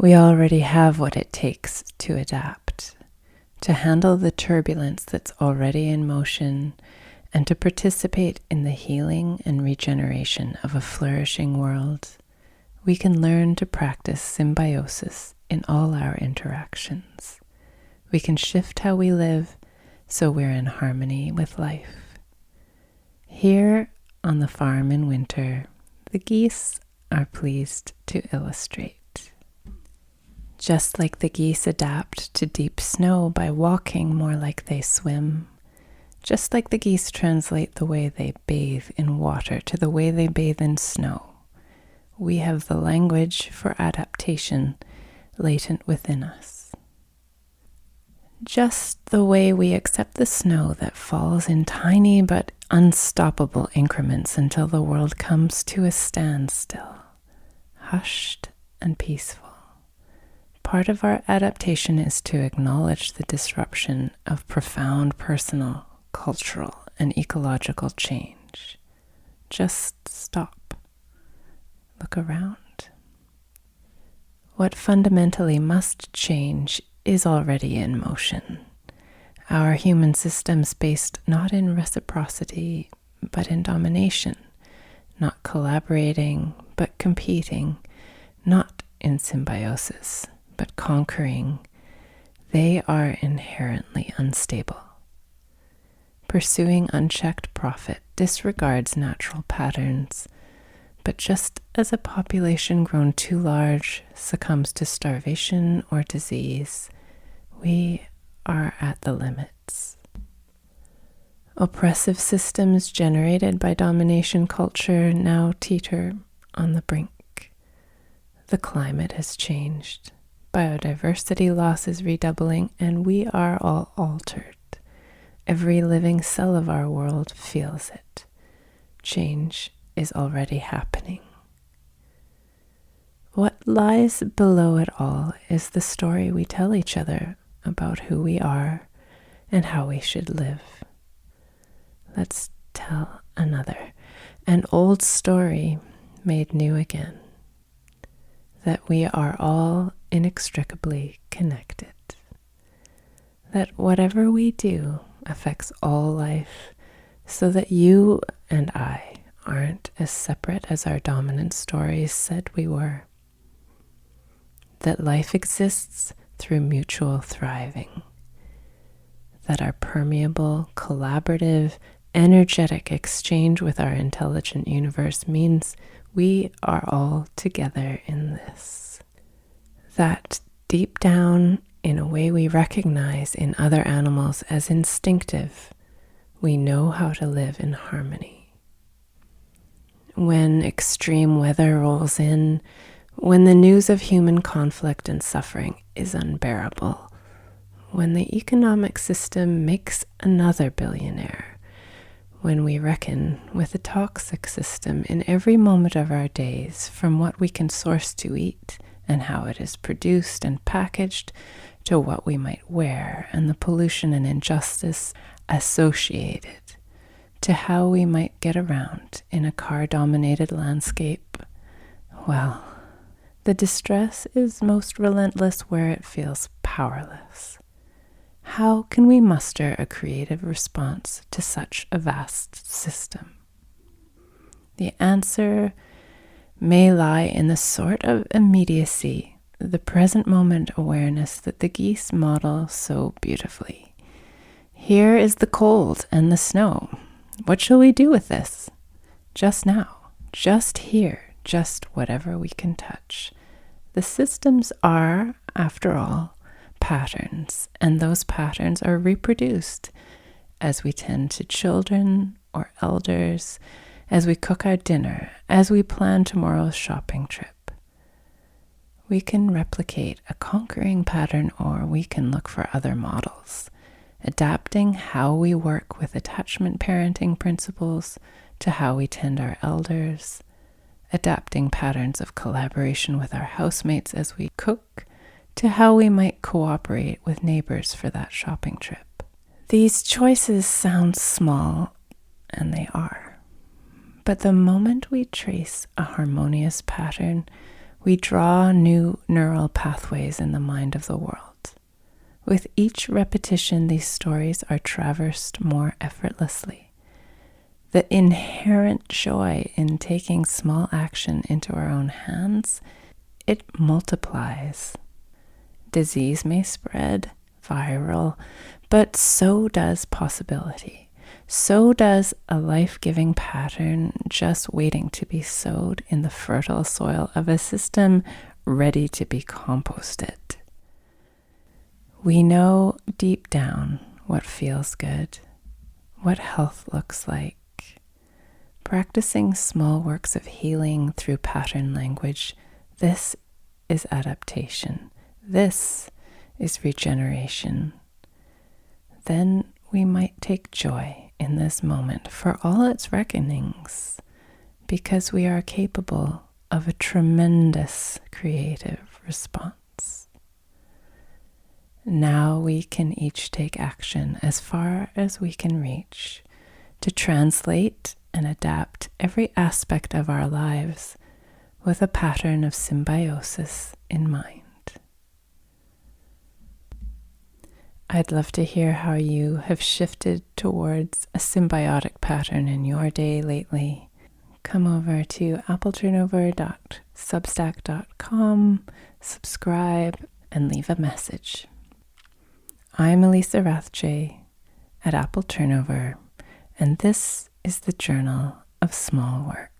We already have what it takes to adapt, to handle the turbulence that's already in motion, and to participate in the healing and regeneration of a flourishing world. We can learn to practice symbiosis in all our interactions. We can shift how we live so we're in harmony with life. Here on the farm in winter, the geese are pleased to illustrate. Just like the geese adapt to deep snow by walking more like they swim, just like the geese translate the way they bathe in water to the way they bathe in snow, we have the language for adaptation latent within us. Just the way we accept the snow that falls in tiny but unstoppable increments until the world comes to a standstill, hushed and peaceful. Part of our adaptation is to acknowledge the disruption of profound personal, cultural, and ecological change. Just stop. Look around. What fundamentally must change is already in motion. Our human systems based not in reciprocity, but in domination, not collaborating, but competing, not in symbiosis, but conquering, they are inherently unstable. Pursuing unchecked profit disregards natural patterns, but just as a population grown too large succumbs to starvation or disease, we are at the limits. Oppressive systems generated by domination culture now teeter on the brink. The climate has changed. Biodiversity loss is redoubling, and we are all altered. Every living cell of our world feels it. Change is already happening. What lies below it all is the story we tell each other about who we are and how we should live. Let's tell another, an old story made new again, that we are all inextricably connected, that whatever we do affects all life, so that you and I aren't as separate as our dominant stories said we were, that life exists through mutual thriving, that our permeable, collaborative, energetic exchange with our intelligent universe means we are all together in this. That deep down, in a way we recognize in other animals as instinctive, we know how to live in harmony. When extreme weather rolls in, when the news of human conflict and suffering is unbearable, when the economic system makes another billionaire, when we reckon with a toxic system in every moment of our days, from what we can source to eat and how it is produced and packaged, to what we might wear and the pollution and injustice associated, to how we might get around in a car-dominated landscape, well, the distress is most relentless where it feels powerless. How can we muster a creative response to such a vast system? The answer may lie in the sort of immediacy, the present moment awareness that the geese model so beautifully. Here is the cold and the snow. What shall we do with this? Just now, just here, just whatever we can touch. The systems are, after all, patterns, and those patterns are reproduced as we tend to children or elders, as we cook our dinner, as we plan tomorrow's shopping trip. We can replicate a conquering pattern, or we can look for other models, adapting how we work with attachment parenting principles to how we tend our elders, adapting patterns of collaboration with our housemates as we cook to how we might cooperate with neighbors for that shopping trip. These choices sound small, and they are. But the moment we trace a harmonious pattern, We draw new neural pathways in the mind of the world. With each repetition, these stories are traversed more effortlessly. The inherent joy in taking small action into our own hands, it multiplies. Disease may spread, viral, but so does possibility. So does a life-giving pattern just waiting to be sowed in the fertile soil of a system ready to be composted. We know deep down what feels good, what health looks like. Practicing small works of healing through pattern language, this is adaptation. This is regeneration. Then we might take joy in this moment for all its reckonings, because we are capable of a tremendous creative response. Now we can each take action as far as we can reach to translate and adapt every aspect of our lives with a pattern of symbiosis in mind. I'd love to hear how you have shifted towards a symbiotic pattern in your day lately. Come over to appleturnover.substack.com, subscribe, and leave a message. I'm Elisa Rathje at Apple Turnover, and this is the Journal of Small Work.